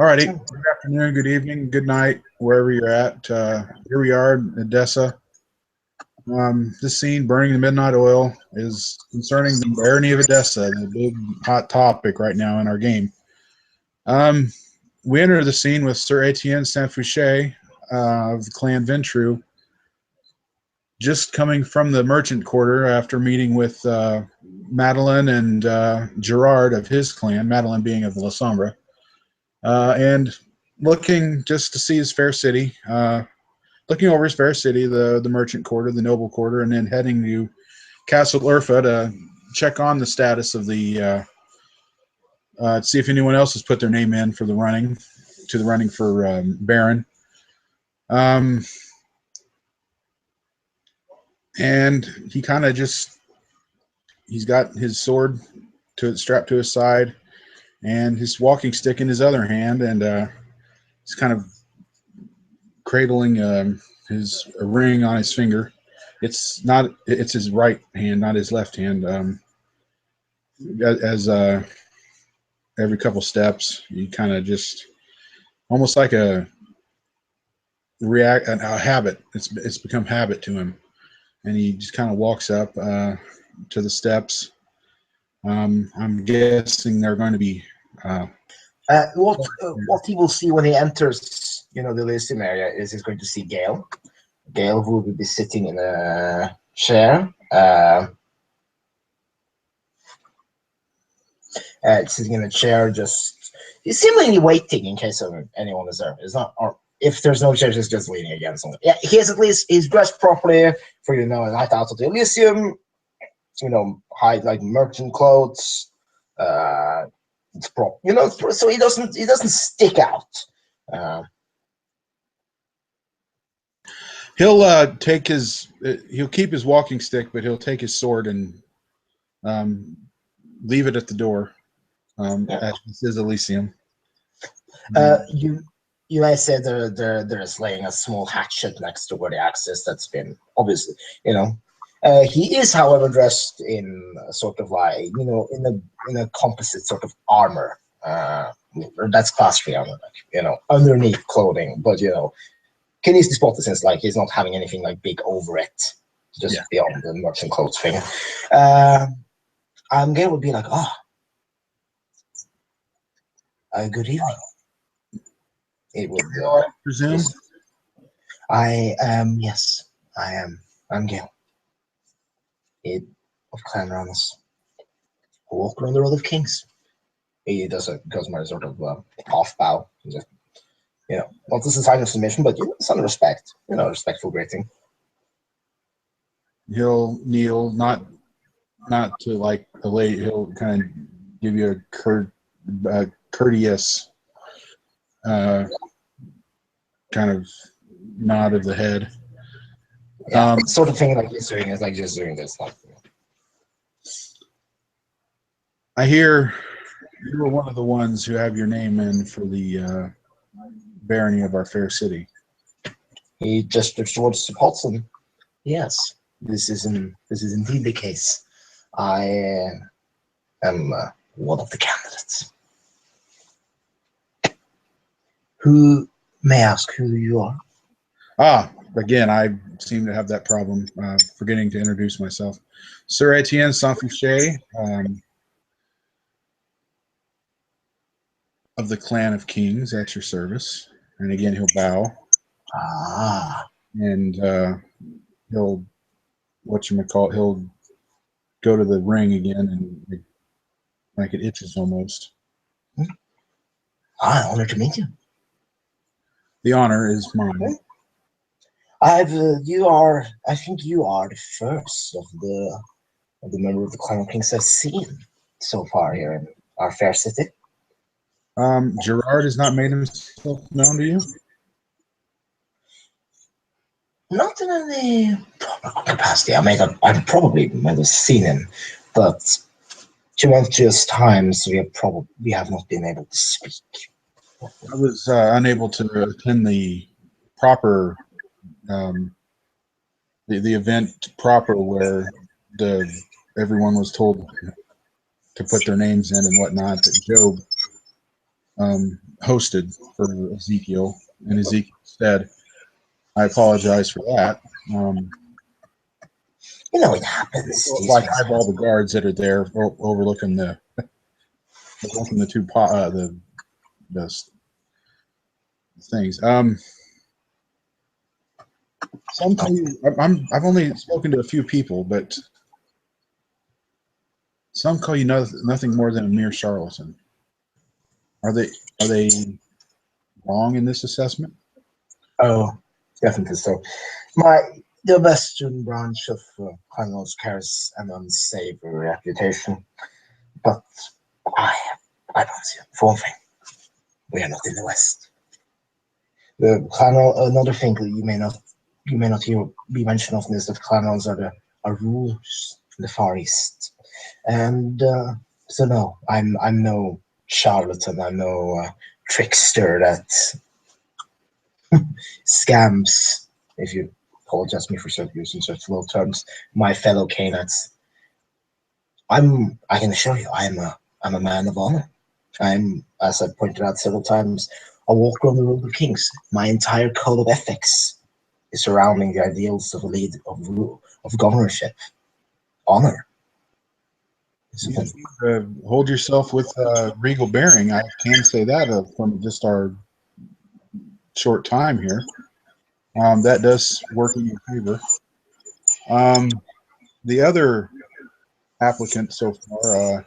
Alrighty. Good afternoon, good evening, good night, wherever you're at. Here we are in Edessa. This scene, Burning the Midnight Oil, is concerning the Barony of Edessa, the big hot topic right now in our game. We enter the scene with Sir Etienne Saint-Fouché of the clan Ventru, just coming from the merchant quarter after meeting with Madeline and Gerard of his clan, Madeline being of La Sombra, and looking just to see his fair city, looking over his fair city, the merchant quarter, the noble quarter, and then heading to Castle Urfa to check on the status of the, see if anyone else has put their name in for the running, for Baron. And he kind of he's got his sword strapped to his side and his walking stick in his other hand, and he's kind of cradling a ring on his finger. It's his right hand, not his left hand. As every couple steps, he kind of just almost like a habit. It's become habit to him, and he just kind of walks up to the steps. I'm guessing they're going to be. What he will see when he enters, the Elysium area, is he's going to see Gale. Gale, who will be sitting in a chair, sitting in a chair, he's seemingly waiting in case anyone is there. It's not, or if there's no chair, he's just leaning against something. Yeah, he's dressed properly for a night out of the Elysium. High merchant clothes. It's so he doesn't stick out. He'll keep his walking stick, but he'll take his sword and leave it at the door. As this is Elysium. You guys said there's laying a small hatchet next to where the axe is. That's been obviously, he is, however, dressed in sort of in a composite sort of armor. That's class 3 armor, underneath clothing. But can easily spot it since he's not having anything big over it, just beyond the merchant clothes thing. Gale would be like, good evening. It would presume. I am. Yes, I am. I'm Gale. Of Clan Ramos. Who walk around the Road of Kings. He does a customary sort of half bow. Just, not as a sign of submission, but some respect. Respectful greeting. He'll kneel, not to like a lady. He'll kind of give you a courteous kind of nod of the head. Sort of thing he's doing is just doing this. I hear you were one of the ones who have your name in for the barony of our fair city. He gestures towards Hudson. Yes, this is indeed the case. I am one of the candidates. Who may I ask who you are? Again, I seem to have that problem forgetting to introduce myself. Sir Etienne Saint-Fouché, of the Clan of Kings, at your service. And again, he'll bow. And he'll, he'll go to the ring again, and like it itches almost. Honored to meet you. The honor is mine. I think you are the first of the member of the Clan of Kings I've seen so far here in our fair city. Gerard has not made himself known to you? Not in any proper capacity. I probably might have seen him, but tumultuous times we have not been able to speak. I was unable to attend the proper the event proper where everyone was told to put their names in and whatnot. That Job hosted for Ezekiel in Ezekiel's stead. I apologize for that. It happens. Like I have all the guards that are there overlooking the the things. Some call you. I've only spoken to a few people, but some call you nothing more than a mere charlatan. Are they wrong in this assessment? Oh, definitely so. The Western branch of Cardinals carries an unsavory reputation, but I don't see one thing. We are not in the West. The another thing that you may not hear be mentioned often is that Cardinals are rulers in the Far East, and so no, I'm no charlatan. I'm no trickster that scams, if you apologize me for using such low terms, my fellow Canaanites. I can assure you, I'm a man of honor. I'm, as I pointed out several times, a walker on the road of kings. My entire code of ethics is surrounding the ideals of of governorship, honor. You hold yourself with regal bearing. I can say that from just our short time here. That does work in your favor. The other applicant so far,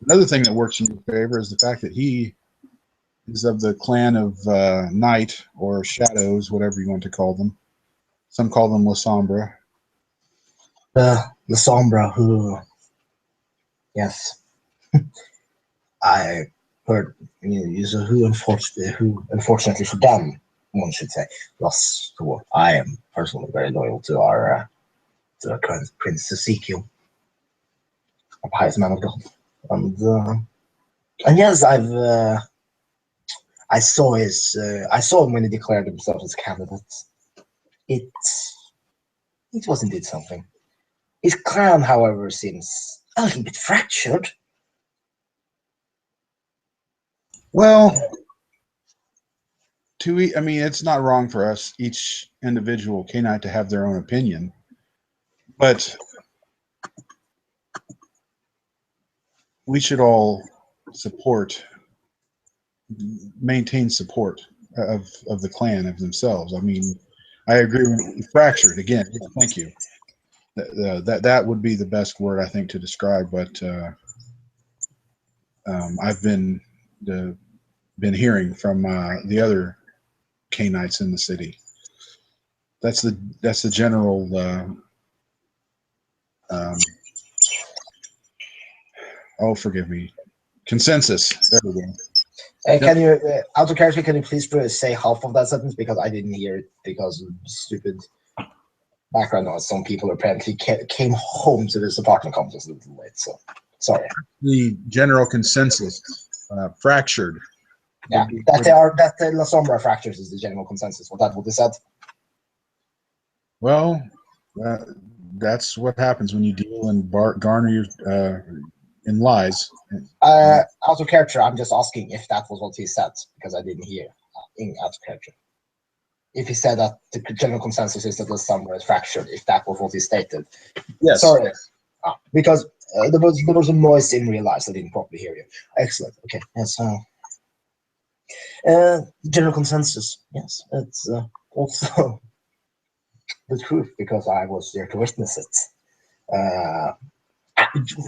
another thing that works in your favor is the fact that he is of the clan of Night or Shadows, whatever you want to call them. Some call them La Sombra. La Sombra, who, yes, I heard, who unfortunately for them, one should say, lost to what I am personally very loyal to our current Prince Ezekiel, a pious man of God, and yes, I saw him when he declared himself as candidate. It was indeed something. His clan, however, seems a little bit fractured. Well, I mean, it's not wrong for us, each individual Canaanite, to have their own opinion, but we should all maintain support of the clan of themselves. I mean, I agree with fractured again. Yeah, thank you. That would be the best word I think to describe what I've been hearing from the other Canaanites in the city. That's the general. Oh, forgive me. Consensus. There we go. Can you, out of character, can you please say half of that sentence, because I didn't hear it because of stupid background noise. Some people apparently came home to this apartment complex a little late, so sorry. The general consensus, fractured. Yeah, that La Sombra fractures is the general consensus. What they said. Well, that's what happens when you deal and garner in lies. Out of character, I'm just asking if that was what he said, because I didn't hear out of character. If he said that the general consensus is that the Sombra is fractured, if that was what he stated. Yes. Sorry. Because there was a noise in real life, so I didn't properly hear you. Excellent. Okay. Yes. General consensus. Yes, it's also the truth, because I was there to witness it.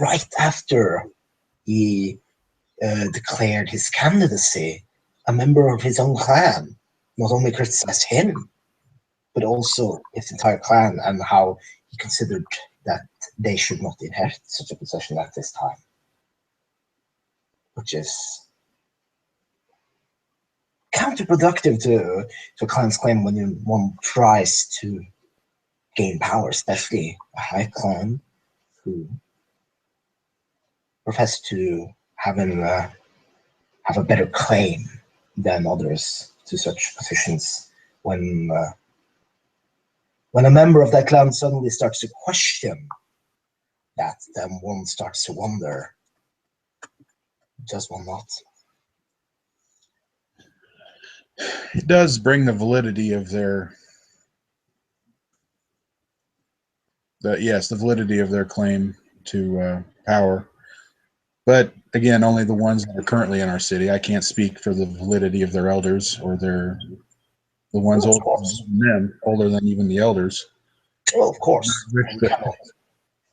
Right after he declared his candidacy, a member of his own clan not only criticized him, but also his entire clan, and how he considered that they should not inherit such a position at this time, which is counterproductive to a clan's claim when one tries to gain power, especially a high clan who profess to have a better claim than others to such positions. When a member of that clan suddenly starts to question that, then one starts to wonder, does one not? It does bring the validity of their the validity of their claim to power. But again, only the ones that are currently in our city. I can't speak for the validity of their elders or the ones Well, of older course. than them, older than even the elders. Well, of course. We cannot.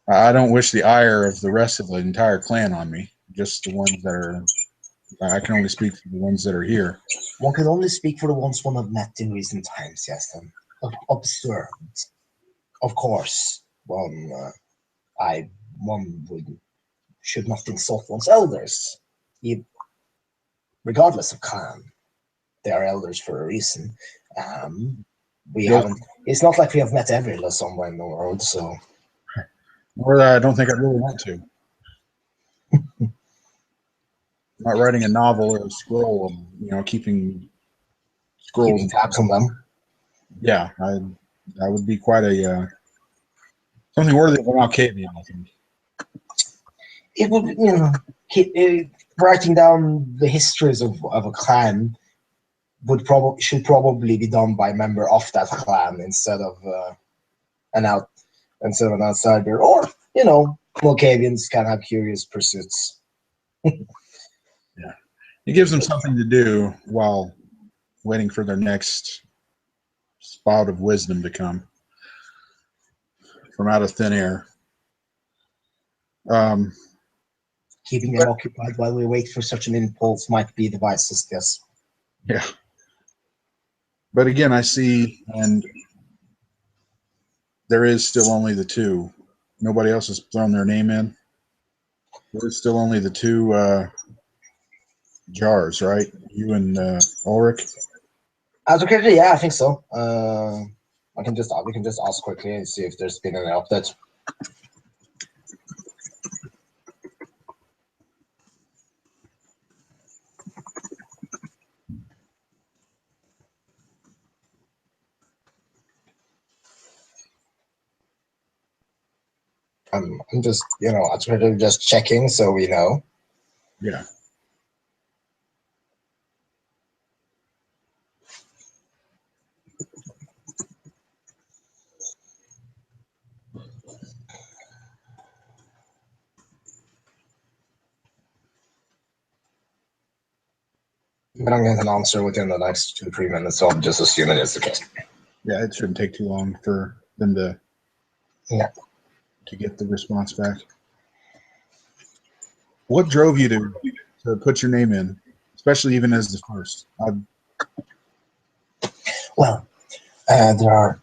I don't wish the ire of the rest of the entire clan on me. Just the ones that are. I can only speak for the ones that are here. One can only speak for the ones one have met in recent times, yes, and observed. Of course, one should not insult one's elders, regardless of clan. They are elders for a reason. We Yes. haven't. It's not like we have met every somewhere in the world, so. Or I don't think I really want to. I'm not writing a novel or a scroll. Keeping scrolls. Keeping tabs on them. Yeah, that would be quite a something worthy of an Alcavian, I think. It would, writing down the histories of a clan should probably be done by a member of that clan instead of an outsider. Or Malkavians can have curious pursuits. Yeah, it gives them something to do while waiting for their next spout of wisdom to come from out of thin air. Keeping them occupied while we wait for such an impulse might be the wisest, yes. Yeah. But again, I see, and there is still only the two. Nobody else has thrown their name in. There's still only the two jars, right? You and Ulrich. Okay, yeah, I think so. We can just ask quickly and see if there's been any updates. I'm just, just checking so we know. Yeah. But I'm getting an answer within the next 2-3 minutes, so I'm just assuming it's the case. Yeah, it shouldn't take too long for them to get the response back. What drove you to put your name in, especially even as the first? Well, there are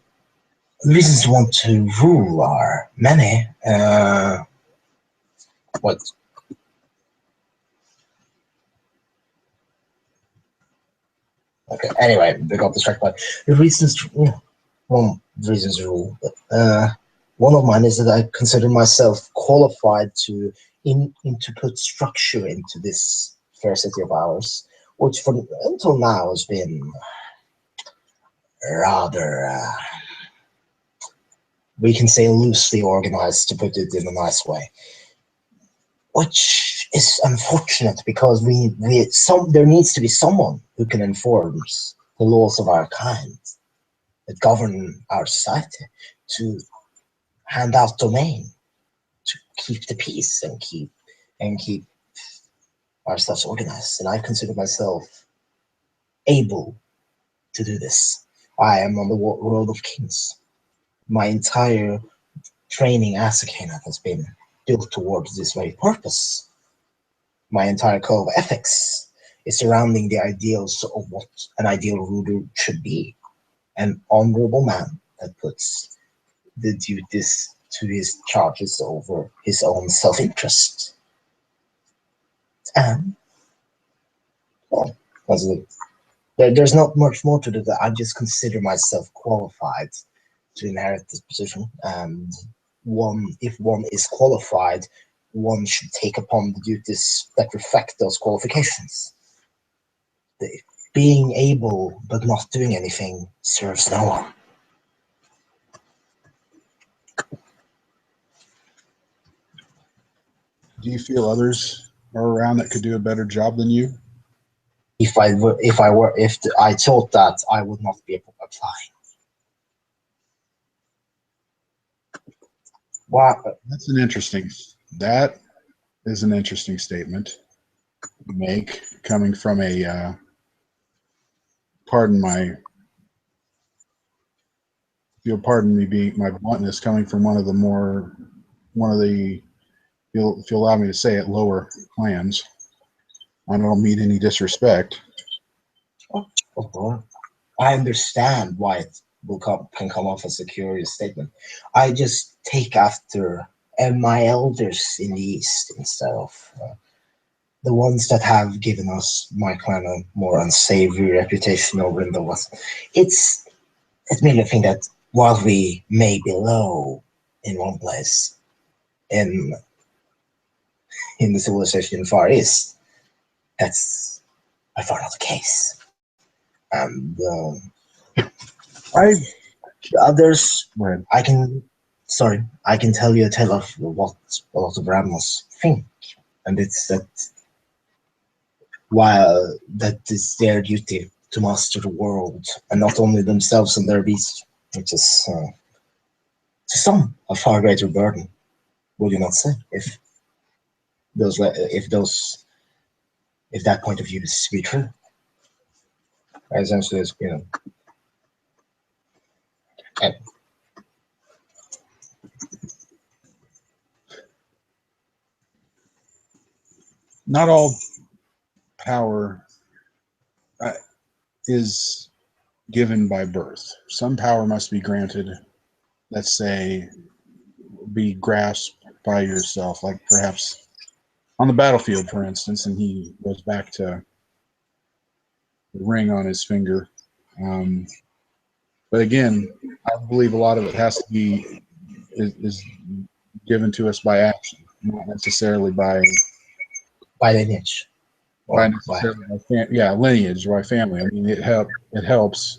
reasons to want to rule are many. What? Okay. Anyway, they got distracted by the reasons. Reasons to rule. One of mine is that I consider myself qualified to put structure into this fair city of ours, which until now has been rather, we can say, loosely organized, to put it in a nice way. Which is unfortunate because there needs to be someone who can enforce the laws of our kind that govern our society, to hand out domain, to keep the peace and keep ourselves organized. And I consider myself able to do this. I am on the world of kings. My entire training as a king has been built towards this very purpose. My entire code of ethics is surrounding the ideals of what an ideal ruler should be. An honorable man that puts the duties to his charges over his own self-interest. And, well, there's not much more to do. I just consider myself qualified to inherit this position. And if one is qualified, one should take upon the duties that reflect those qualifications. Being able but not doing anything serves no one. Do you feel others are around that could do a better job than you? if I thought that, I would not be applying. Wow. That is an interesting statement to make, coming from a pardon me being my bluntness, coming from one of the, if you'll allow me to say it, lower clans. I don't mean any disrespect. Oh, I understand why it can come off as a curious statement. I just take after my elders in the East instead of the ones that have given us my clan a more unsavory reputation over in the West. It's merely a thing that while we may be low in one place in the civilization in Far East, that's by far not the case. And I others, Right. I can tell you a tale of what a lot of Ramos think, and it's that while that is their duty to master the world, and not only themselves and their beasts, which is to some a far greater burden. Would you not say, if that point of view is to be true? Essentially, it's, and Not all power is given by birth. Some power must be granted, let's say, be grasped by yourself, like perhaps on the battlefield, for instance, and he goes back to the ring on his finger. But again, I believe a lot of it has to be is given to us by action, not necessarily by lineage, or lineage, by family. I mean, it helps.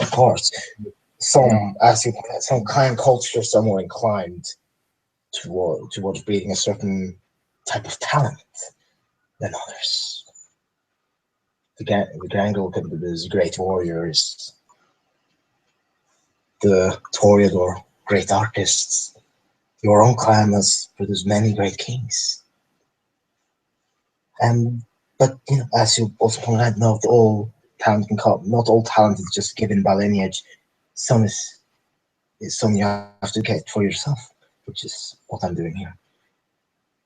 of course, some clan cultures are more inclined towards breeding a certain type of talent than others. The Gangle can produce great warriors. The Toreador, great artists. Your own clan has produced many great kings. But as you also pointed out, not all talent is just given by lineage. Some is some you have to get for yourself, which is what I'm doing here.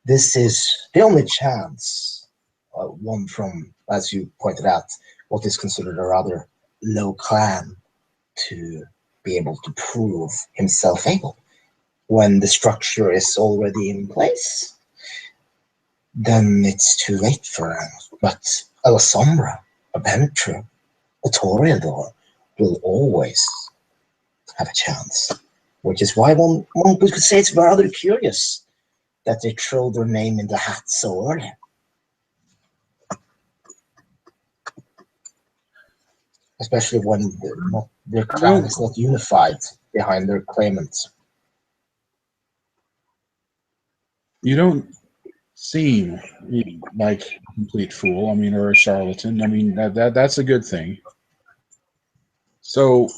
This is the only chance, one from, as you pointed out, what is considered a rather low clan to be able to prove himself able. When the structure is already in place, then it's too late for him. But Alessandra, a Venture, a Toreador will always have a chance. Which is why one could say it's rather curious that they throw their name in the hat so early. Especially when their clan is not unified behind their claimants. You don't seem like a complete fool. I mean, or a charlatan. I mean, that's a good thing. So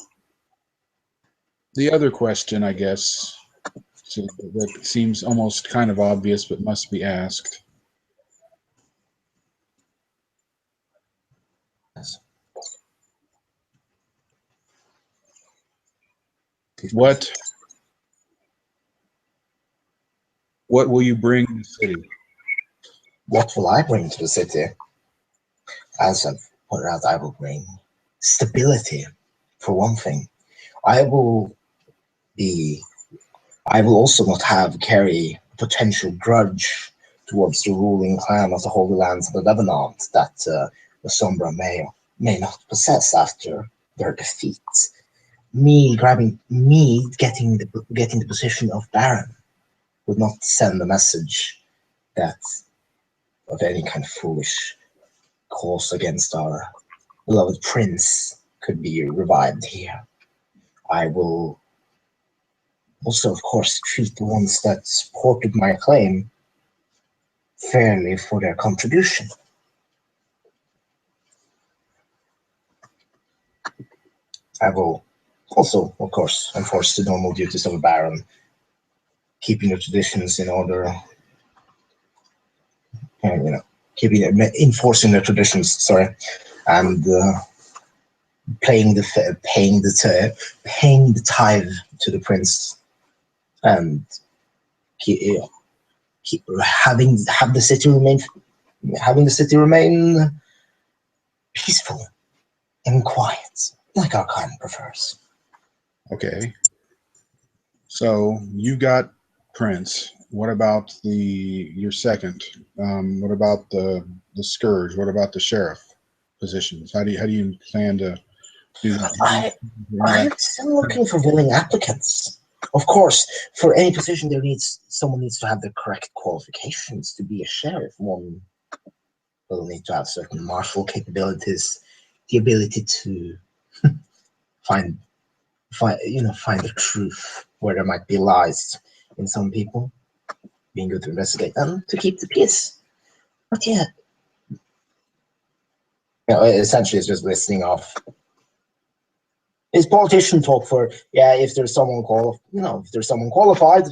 the other question, I guess, that seems almost kind of obvious but must be asked. Yes. What will you bring to the city? What will I bring to the city? As I've pointed out, I will bring stability, for one thing. I will also not carry potential grudge towards the ruling clan of the Holy Lands of the Levant that the Sombra may not possess after their defeat. Getting the position of Baron would not send a message that of any kind of foolish cause against our beloved prince could be revived here. I will also, of course, treat the ones that supported my claim fairly for their contribution. I will also, of course, enforce the normal duties of a baron, keeping the traditions in order, and enforcing the traditions. Sorry, and paying the tithe to the prince, and keep, have the city remain peaceful and quiet, like our kind prefers. Okay. So you got Prince. What about your second? What about the scourge? What about the sheriff positions? How do you plan to do that? I'm still looking for willing applicants. Of course, for any position, someone needs to have the correct qualifications to be a sheriff. One will need to have certain martial capabilities, the ability to find the truth where there might be lies in some people, being good to investigate them, to keep the peace. But yeah, essentially it's just listing off his politician talk for, if there's someone qualified,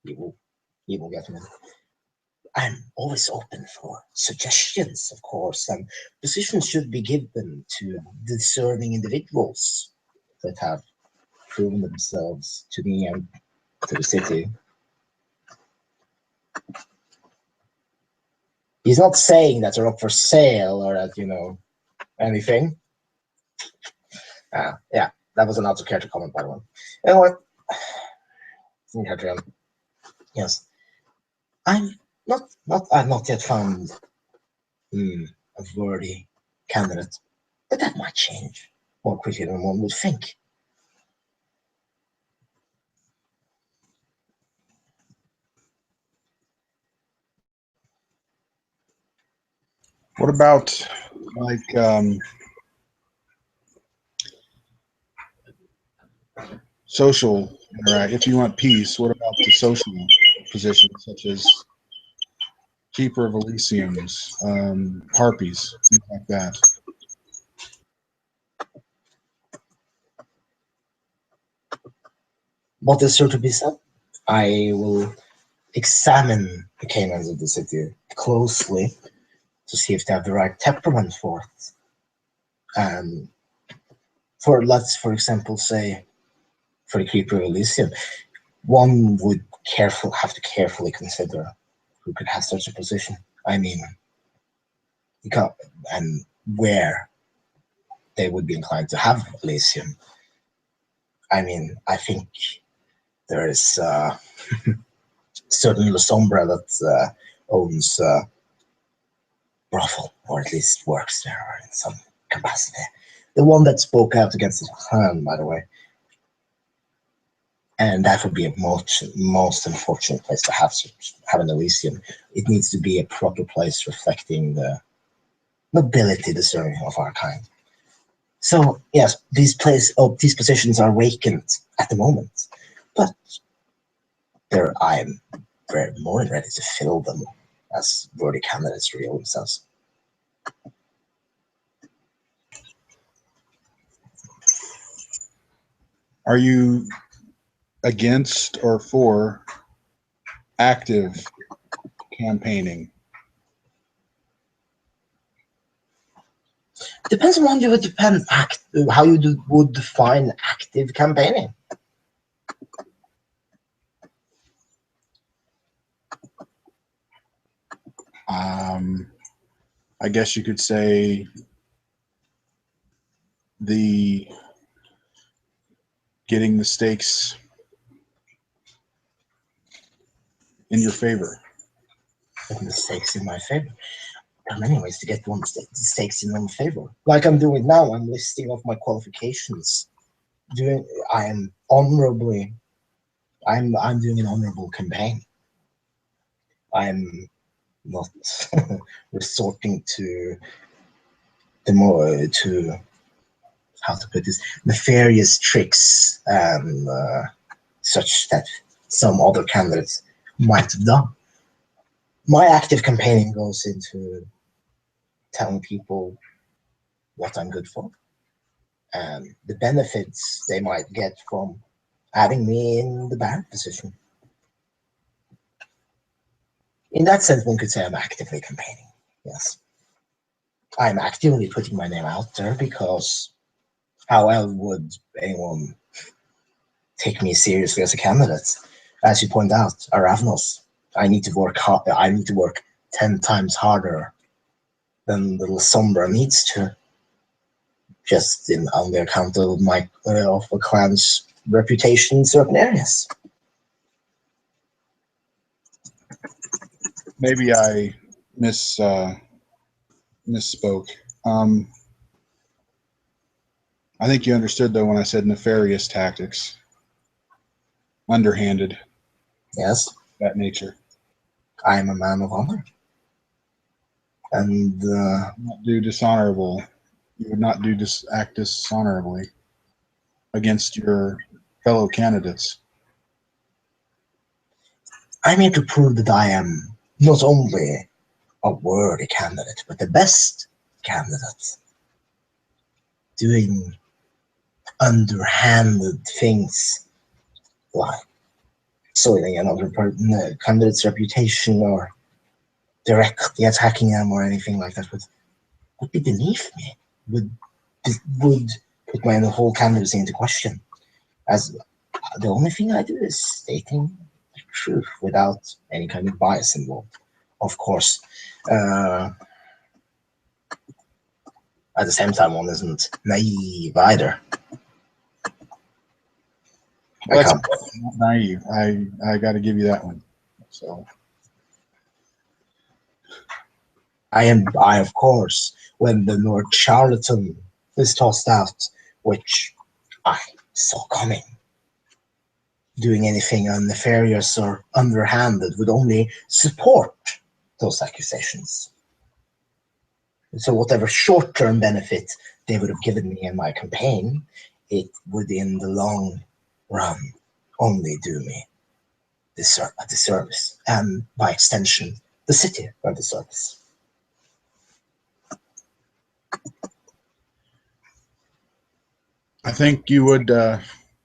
he will get him in. I'm always open for suggestions, of course, and positions should be given to discerning individuals that have proven themselves to me and to the city. He's not saying that they're up for sale or that, anything. Yeah, that was an out of character comment, by the way. You know what? Yes. I've not yet found a worthy candidate, but that might change more quickly than one would think. What about social interact? If you want peace, what about the social positions such as keeper of Elysiums, harpies, things like that? What is sure to be said? I will examine the canines of the city closely to see if they have the right temperament for it. And let's, for example, say for the keeper of Elysium, one would have to carefully consider who could have such a position. I mean, and where they would be inclined to have Elysium. I mean, I think there is certain La Sombra that owns brothel, or at least works there in some capacity. The one that spoke out against the Han, by the way. And that would be a most unfortunate place to have an Elysium. It needs to be a proper place reflecting the nobility deserving of our kind. So yes, these positions are vacant at the moment, but I am very more than ready to fill them as worthy candidates reveal themselves. Are you against or for active campaigning? Depends on how you would define active campaigning. I guess you could say getting the stakes in your favor. Getting the stakes in my favor. There are many ways to get the stakes in my favor. Like I'm doing now, I'm listing off my qualifications. I'm doing an honorable campaign. I'm not resorting to how to put this, nefarious tricks such that some other candidates might have done. My active campaigning goes into telling people what I'm good for, and the benefits they might get from having me in the Baron position. In that sense, one could say I'm actively campaigning. Yes, I'm actively putting my name out there because how else would anyone take me seriously as a candidate? As you point out, a Ravnos. I need to work hard. I need to work 10 times harder than little Sombra needs to, just on the account of my of the clan's reputation in certain areas. Maybe I misspoke. I think you understood though when I said nefarious tactics, underhanded, Yes, that nature. I am a man of honor, and Not do dishonorable. You would not act dishonorably against your fellow candidates. I'm here to prove that I am not only a worthy candidate, but the best candidate, doing underhanded things like soiling another candidate's reputation or directly attacking them or anything like that would be beneath me, would put my whole candidacy into question. As the only thing I do is stating the truth without any kind of bias involved. Of course, at the same time, one isn't naive either. Well, that's not naive. I got to give you that one. So I of course, when the Lord Charlatan is tossed out, which I saw coming, doing anything nefarious or underhanded would only support those accusations. So whatever short-term benefit they would have given me in my campaign, it would in the long run only do me a disservice, and by extension, the city a disservice. I think you would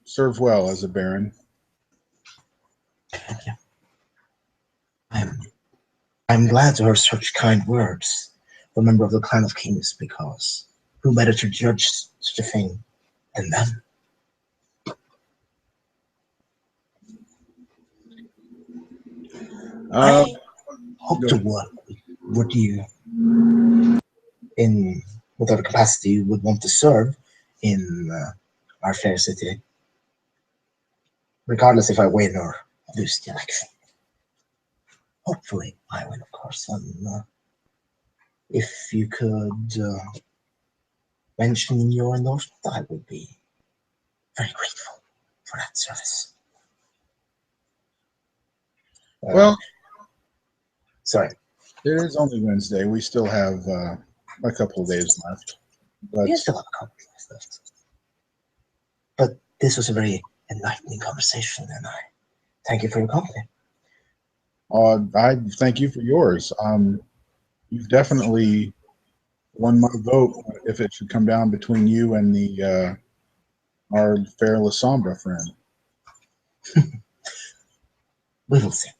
serve well as a baron. Thank you. I'm glad to hear such kind words from a member of the clan of kings, because who better to judge such a thing than them? I hope to work with you in whatever capacity you would want to serve in our fair city, regardless if I win or lose the election. Hopefully I win, of course, and if you could mention your endorsement, I would be very grateful for that service. Well, sorry. It is only Wednesday. We still have a couple of days left. But We still have a couple of days left. But this was a very enlightening conversation, and I thank you for your company. I thank you for yours. You've definitely won my vote if it should come down between you and the our fair La Sombra friend. We will see.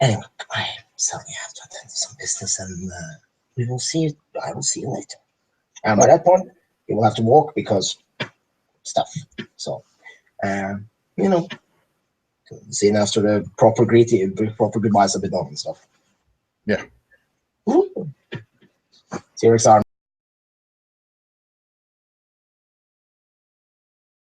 Anyway, I certainly have to attend to some business, and we will see. I will see you later. And by that point, you will have to walk because stuff. So, you know, seeing after the proper proper goodbyes have been done and stuff. Yeah. See you, Alexander.